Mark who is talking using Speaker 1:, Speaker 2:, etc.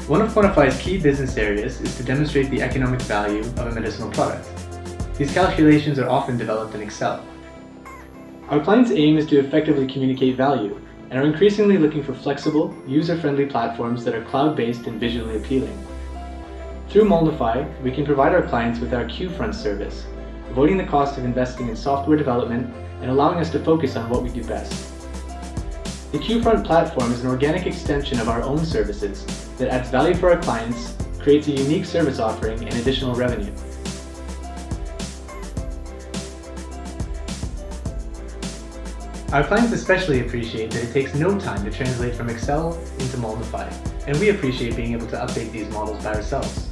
Speaker 1: One of Quantify's key business areas is to demonstrate the economic value of a medicinal product. These calculations are often developed in Excel. Our clients' aim is to effectively communicate value and are increasingly looking for flexible, user-friendly platforms that are cloud-based and visually appealing. Through Molnify, we can provide our clients with our Qfront service, avoiding the cost of investing in software development and allowing us to focus on what we do best. The Qfront platform is an organic extension of our own services that adds value for our clients, creates a unique service offering, and additional revenue. Our clients especially appreciate that it takes no time to translate from Excel into Molnify, and we appreciate being able to update these models by ourselves.